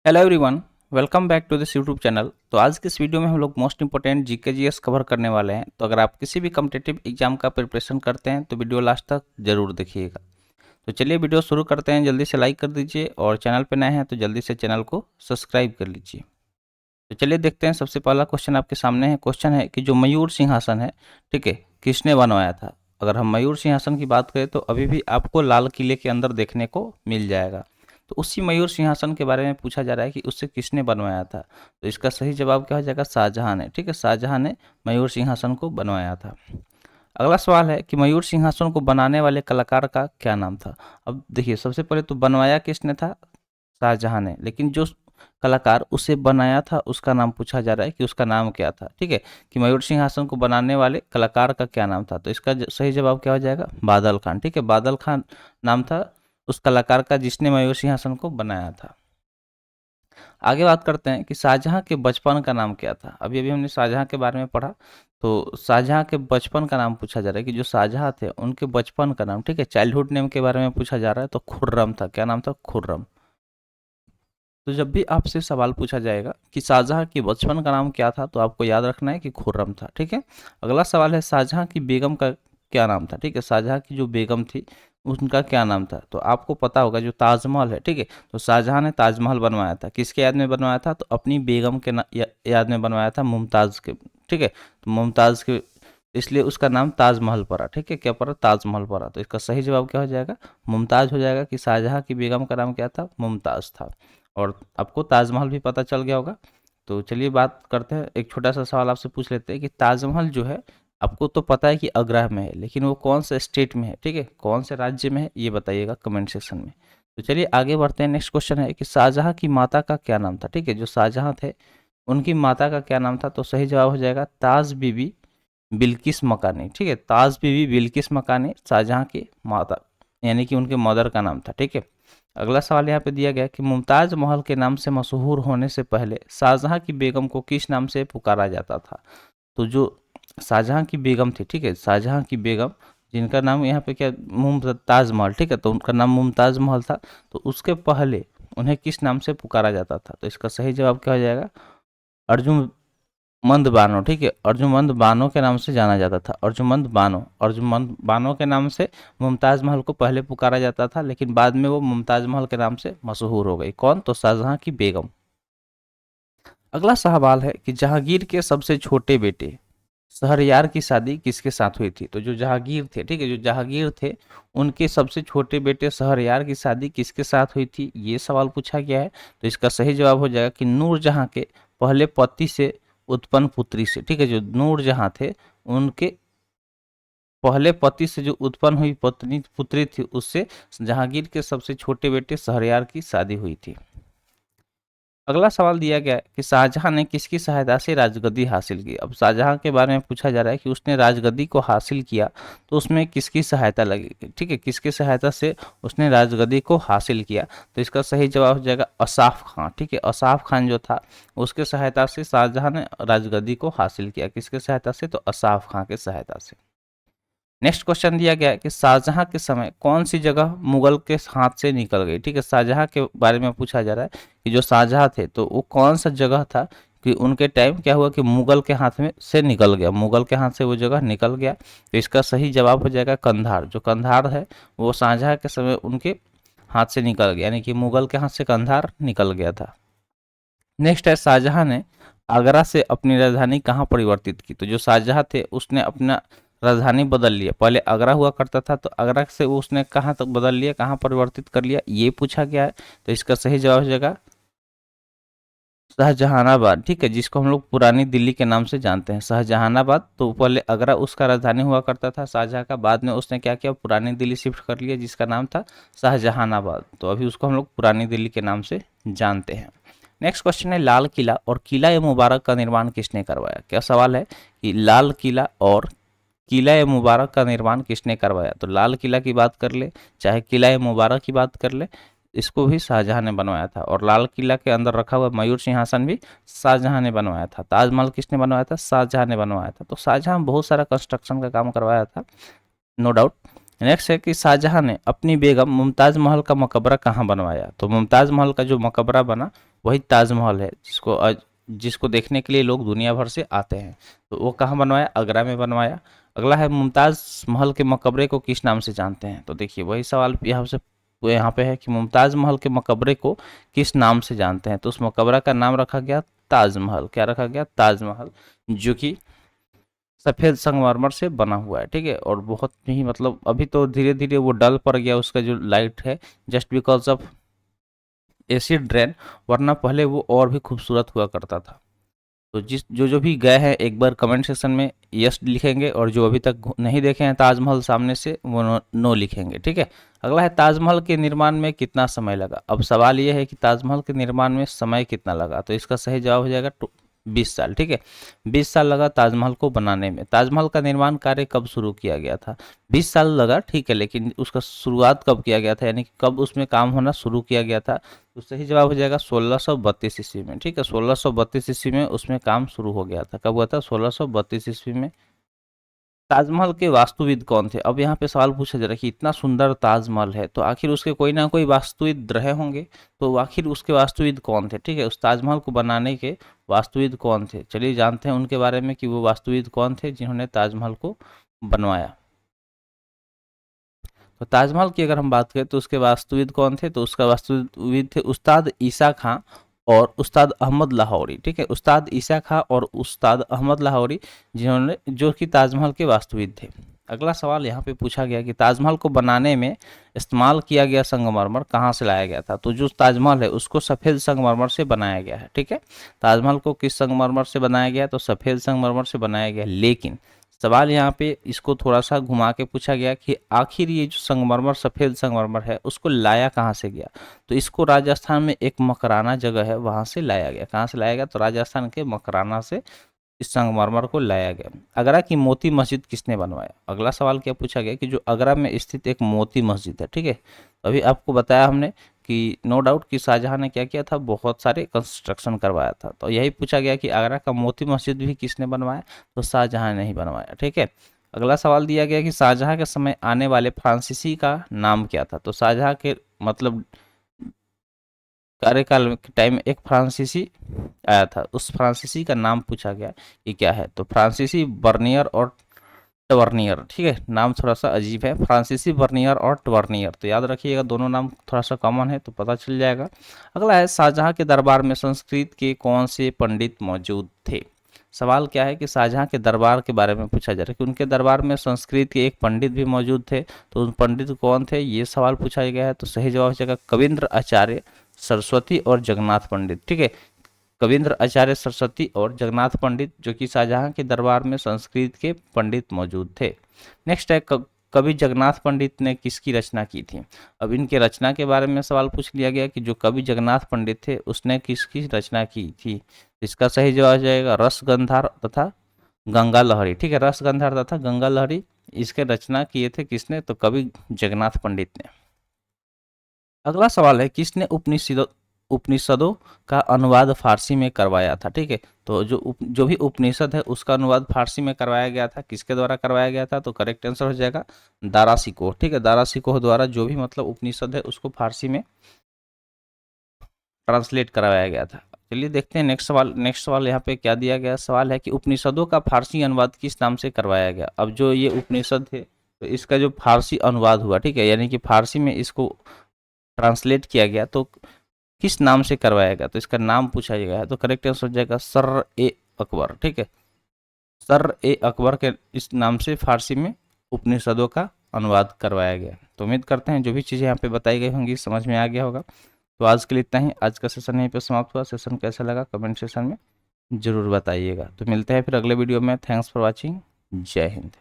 Hello everyone, welcome back to this YouTube channel. तो आज के इस वीडियो में हम लोग most important GK GS cover करने वाले हैं। तो अगर आप किसी भी कम्पिटिटिव एग्जाम का प्रिपरेशन करते हैं तो वीडियो लास्ट तक जरूर देखिएगा। तो चलिए वीडियो शुरू करते हैं। जल्दी से लाइक कर दीजिए और चैनल पे नए हैं तो जल्दी से चैनल को सब्सक्राइब कर लीजिए। तो चलिए देखते हैं। सबसे पहला क्वेश्चन आपके सामने है। क्वेश्चन है कि जो मयूर सिंहासन है, ठीक है, किसने बनवाया था। अगर हम मयूर सिंहासन की बात करें तो अभी भी आपको लाल किले के अंदर देखने को मिल जाएगा। तो उसी मयूर सिंहासन के बारे में पूछा जा रहा है कि उससे किसने बनवाया था। तो इसका सही जवाब क्या हो जाएगा? शाहजहां ने। ठीक है, शाहजहां ने मयूर सिंहासन को बनवाया था। अगला सवाल है कि मयूर सिंहासन को बनाने वाले कलाकार का क्या नाम था। अब देखिए, सबसे पहले तो बनवाया किसने था? शाहजहां ने। लेकिन जो कलाकार उसे बनाया था उसका नाम पूछा जा रहा है कि उसका नाम क्या था। ठीक है, कि मयूर सिंहासन को बनाने वाले कलाकार का क्या नाम था। तो इसका सही जवाब क्या हो जाएगा? बादल खान। ठीक है, बादल खान नाम था उस कलाकार का जिसने मयूर सिंहासन को बनाया था। आगे बात करते हैं कि शाहजहां के बचपन का नाम क्या था। अभी अभी हमने शाहजहां के बारे में पढ़ा। तो शाहजहां के बचपन का नाम पूछा जा रहा है कि जो शाहजहां थे उनके बचपन का नाम, ठीक है, चाइल्डहुड नेम के बारे में पूछा जा रहा है। तो खुर्रम था। क्या नाम था? खुर्रम। तो जब भी आपसे सवाल पूछा जाएगा कि शाहजहां की बचपन का नाम क्या था तो आपको याद रखना है कि खुर्रम था। ठीक है। अगला सवाल है शाहजहां की बेगम का क्या नाम था। ठीक है, शाहजहां की जो बेगम थी उनका क्या नाम था। तो आपको पता होगा जो ताजमहल है, ठीक है, तो शाहजहां ने ताजमहल बनवाया था। किसके याद में बनवाया था? तो अपनी बेगम के याद में बनवाया था, मुमताज़ के। ठीक है, तो मुमताज़ के, इसलिए उसका नाम ताजमहल पड़ा। ठीक है, क्या पड़ा? ताजमहल पड़ा। तो इसका सही जवाब क्या हो जाएगा? मुमताज़ हो जाएगा कि शाहजहां की बेगम का नाम क्या था? मुमताज़ था। और आपको ताजमहल भी पता चल गया होगा। तो चलिए बात करते हैं। एक छोटा सा सवाल आपसे पूछ लेते हैं कि ताजमहल जो है, आपको तो पता है कि आगरा में है, लेकिन वो कौन से स्टेट में है, ठीक है, कौन से राज्य में है, ये बताइएगा कमेंट सेक्शन में। तो चलिए आगे बढ़ते हैं। नेक्स्ट क्वेश्चन है कि शाहजहां की माता का क्या नाम था। ठीक है, जो शाहजहां थे उनकी माता का क्या नाम था। तो सही जवाब हो जाएगा ताज बीबी बिल्किस मकानी। ठीक है, ताज बीबी बिल्किस मकानी शाहजहां की माता यानी कि उनके मदर का नाम था। ठीक है। अगला सवाल यहाँ पे दिया गया कि मुमताज महल के नाम से मशहूर होने से पहले शाहजहां की बेगम को किस नाम से पुकारा जाता था। तो जो शाहजहां की बेगम थी, ठीक है, शाहजहां की बेगम जिनका नाम यहाँ पे क्या, मुमताज महल, ठीक है, तो उनका नाम मुमताज महल था। तो उसके पहले उन्हें किस नाम से पुकारा जाता था। तो इसका सही जवाब क्या हो जाएगा? अर्जुन मंद बानो। ठीक है, अर्जुमंद बानो के नाम से जाना जाता था। अर्जुमंद बानो, अर्जुमंद बानो के नाम से मुमताज महल को पहले पुकारा जाता था, लेकिन बाद में वो मुमताज महल के नाम से मशहूर हो गई। कौन? तो शाहजहां की बेगम। अगला सवाल है कि जहांगीर के सबसे छोटे बेटे शहरयार की शादी किसके साथ हुई थी। तो जो जहांगीर थे, ठीक है, जो जहांगीर थे उनके सबसे छोटे बेटे शहरयार की शादी किसके साथ हुई थी, ये सवाल पूछा गया है। तो इसका सही जवाब हो जाएगा कि नूरजहां के पहले पति से उत्पन्न पुत्री से। ठीक है, जो नूरजहां थे उनके पहले पति से जो उत्पन्न हुई पत्नी पुत्री थी उससे जहांगीर के सबसे छोटे बेटे शहरयार की शादी हुई थी। अगला सवाल दिया गया है कि शाहजहां ने किसकी सहायता से राजगद्दी हासिल की। अब शाहजहां के बारे में पूछा जा रहा है कि उसने राजगद्दी को हासिल किया तो उसमें किसकी सहायता लगेगी। ठीक है, किसकी सहायता से उसने राजगद्दी को हासिल किया। तो इसका सही जवाब हो जाएगा असाफ खान। ठीक है, असाफ खान जो था उसके सहायता से शाहजहां ने राजगद्दी को हासिल किया। किसके सहायता से? तो असाफ खान के सहायता से। नेक्स्ट क्वेश्चन दिया गया है कि शाहजहां के समय कौन सी जगह मुगल के हाथ से निकल गई। ठीक है, शाहजहां के बारे में पूछा जा रहा है कि जो शाहजहां थे तो वो कौन सा जगह था कि उनके टाइम क्या हुआ कि मुगल के हाथ में से निकल गया, मुगल के हाथ से वो जगह निकल गया। तो इसका सही जवाब हो जाएगा कंधार। जो कंधार है वो शाहजहां के समय उनके हाथ से निकल गया, यानी कि मुगल के हाथ से कंधार निकल गया था। नेक्स्ट है शाहजहां ने आगरा से अपनी राजधानी कहाँ परिवर्तित की। तो जो शाहजहां थे उसने अपना राजधानी बदल लिया। पहले आगरा हुआ करता था तो आगरा से वो उसने कहाँ तक बदल लिया, कहाँ परिवर्तित कर लिया, ये पूछा गया है। तो इसका सही जवाब हो जाएगा शाहजहानाबाद। ठीक है, जिसको हम लोग पुरानी दिल्ली के नाम से जानते हैं, शाहजहानाबाद। तो पहले आगरा उसका राजधानी हुआ करता था शाहजहां का, बाद में उसने क्या किया, पुरानी दिल्ली शिफ्ट कर लिया जिसका नाम था शाहजहानाबाद। तो अभी उसको हम लोग पुरानी दिल्ली के नाम से जानते हैं। नेक्स्ट क्वेश्चन है लाल किला और किला ए मुबारक का निर्माण किसने करवाया। क्या सवाल है कि लाल किला और किला ए मुबारक का निर्माण किसने करवाया। तो लाल किला की बात कर ले चाहे किला ए मुबारक की बात कर ले, इसको भी शाहजहां ने बनवाया था। और लाल किला के अंदर रखा हुआ मयूर सिंहासन भी शाहजहां ने बनवाया था। ताजमहल किसने बनवाया था? शाहजहां ने बनवाया था। तो शाहजहां बहुत सारा कंस्ट्रक्शन का काम करवाया था, नो डाउट। नेक्स्ट है कि शाहजहां ने अपनी बेगम मुमताज महल का मकबरा कहाँ बनवाया। तो मुमताज महल का जो मकबरा बना वही ताजमहल है, जिसको देखने के लिए लोग दुनिया भर से आते हैं। तो वो कहाँ बनवाया, आगरा में बनवाया। अगला है मुमताज महल के मकबरे को किस नाम से जानते हैं। तो देखिए वही सवाल यहाँ पे है कि मुमताज महल के मकबरे को किस नाम से जानते हैं। तो उस मकबरा का नाम रखा गया ताजमहल। क्या रखा गया, ताजमहल, जो कि सफेद संगमरमर से बना हुआ है। ठीक है, और बहुत ही मतलब अभी तो धीरे धीरे वो डल पड़ गया उसका जो लाइट है, just because of acid rain, वरना पहले वो और भी खूबसूरत हुआ करता था। तो जो भी गए हैं एक बार कमेंट सेक्शन में यस लिखेंगे, और जो अभी तक नहीं देखे हैं ताजमहल सामने से वो नो लिखेंगे। ठीक है, अगला है ताजमहल के निर्माण में कितना समय लगा। अब सवाल ये है कि ताजमहल के निर्माण में समय कितना लगा। तो इसका सही जवाब हो जाएगा 20 साल। ठीक है, 20 साल लगा ताजमहल को बनाने में। ताजमहल का निर्माण कार्य कब शुरू किया गया था। 20 साल लगा, ठीक है, लेकिन उसका शुरुआत कब किया गया था, यानी कि कब उसमें काम होना शुरू किया गया था। तो सही जवाब हो जाएगा 1632 ईस्वी में। ठीक है, 1632 ईस्वी में उसमें काम शुरू हो गया था। कब हुआ था, 1632 ईस्वी में। ताजमहल के वास्तुविद कौन थे। अब यहाँ पे सवाल पूछा जा रहा है कि इतना सुंदर ताजमहल है तो आखिर उसके कोई ना कोई वास्तुविद रहे होंगे। तो आखिर उसके वास्तुविद कौन थे। ठीक है, उस ताजमहल को बनाने के वास्तुविद कौन थे, चलिए जानते हैं उनके बारे में कि वो वास्तुविद कौन थे जिन्होंने ताजमहल को बनवाया। तो ताजमहल की अगर हम बात करें तो उसके वास्तुविद कौन थे। तो उसका वास्तुविद थे उस्ताद ईसा खां और उस्ताद अहमद लाहौरी। ठीक है, उस्ताद ईसा खां और उस्ताद अहमद लाहौरी, जिन्होंने जो कि ताजमहल के वास्तुविद थे। अगला सवाल यहाँ पे पूछा गया कि ताजमहल को बनाने में इस्तेमाल किया गया संगमरमर कहाँ से लाया गया था। तो जो ताजमहल है उसको सफ़ेद संगमरमर से बनाया गया है। ठीक है, ताजमहल को किस संगमरमर से बनाया गया, तो सफ़ेद संगमरमर से बनाया गया। लेकिन सवाल यहाँ पे इसको थोड़ा सा घुमा के पूछा गया कि आखिर ये जो संगमरमर सफ़ेद संगमरमर है उसको लाया कहाँ से गया। तो इसको राजस्थान में एक मकराना जगह है वहाँ से लाया गया। कहाँ से लाया गया, तो राजस्थान के मकराना से इस संगमरमर को लाया गया। आगरा की मोती मस्जिद किसने बनवाया। अगला सवाल क्या पूछा गया कि जो आगरा में स्थित एक मोती मस्जिद है। ठीक है, अभी आपको बताया हमने कि नो डाउट कि शाहजहां ने क्या किया था, बहुत सारे कंस्ट्रक्शन करवाया था। तो यही पूछा गया कि आगरा का मोती मस्जिद भी किसने बनवाया। तो शाहजहां ने ही बनवाया। ठीक है, अगला सवाल दिया गया कि शाहजहां के समय आने वाले फ्रांसीसी का नाम क्या था। तो शाहजहां के मतलब कार्यकाल के टाइम में एक फ्रांसीसी आया था, उस फ्रांसीसी का नाम पूछा गया कि क्या है। तो फ्रांसीसी बर्नियर और टवर्नियर। ठीक है, नाम थोड़ा सा अजीब है, फ्रांसीसी बर्नियर और टवर्नियर। तो याद रखिएगा दोनों नाम थोड़ा सा कॉमन है तो पता चल जाएगा। अगला है शाहजहां के दरबार में संस्कृत के कौन से पंडित मौजूद थे। सवाल क्या है कि शाहजहां के दरबार के बारे में पूछा जा रहा है कि उनके दरबार में संस्कृत के एक पंडित भी मौजूद थे। तो उन पंडित कौन थे, ये सवाल पूछा गया है। तो सही जवाब हो जाएगा कविंद्र आचार्य, सरस्वती और जगन्नाथ पंडित। ठीक है, कविंद्र आचार्य, सरस्वती और जगन्नाथ पंडित, जो कि शाहजहां के दरबार में संस्कृत के पंडित मौजूद थे। नेक्स्ट है कवि जगन्नाथ पंडित ने किसकी रचना की थी। अब इनके रचना के बारे में सवाल पूछ लिया गया कि जो कवि जगन्नाथ पंडित थे उसने किसकी रचना की थी। इसका सही जवाब हो जाएगा रसगंधार तथा गंगा लहरी। ठीक है, रसगंधार तथा गंगा लहरी, इसके रचना किए थे किसने, तो कवि जगन्नाथ पंडित ने। अगला सवाल है किसने उपनिषदों का अनुवाद फारसी में करवाया था। ठीक है, तो जो भी उपनिषद है उसका अनुवाद फारसी में करवाया गया था, किसके द्वारा करवाया गया था। तो करेक्ट आंसर हो जाएगा दारा शिकोह। ठीक है, दारा शिकोह द्वारा जो भी मतलब उपनिषद है उसको फारसी में ट्रांसलेट करवाया गया था। चलिए देखते हैं नेक्स्ट सवाल। नेक्स्ट सवाल यहाँ पे क्या दिया गया, सवाल है कि उपनिषदों का फारसी अनुवाद किस नाम से करवाया गया। अब जो ये उपनिषद थे तो इसका जो फारसी अनुवाद हुआ, ठीक है, यानी कि फारसी में इसको ट्रांसलेट किया गया, तो किस नाम से करवाया गया। तो इसका नाम पूछा गया है। तो करेक्ट आंसर हो जाएगा सर ए अकबर। ठीक है, सर ए अकबर के इस नाम से फारसी में उपनिषदों का अनुवाद करवाया गया। तो उम्मीद करते हैं जो भी चीज़ें यहाँ पे बताई गई होंगी समझ में आ गया होगा। तो आज के लिए इतना ही। आज का सेशन यहीं पे समाप्त हुआ। सेशन कैसा लगा कमेंट सेशन में ज़रूर बताइएगा। तो मिलते हैं फिर अगले वीडियो में। Thanks for watching. जय हिंद।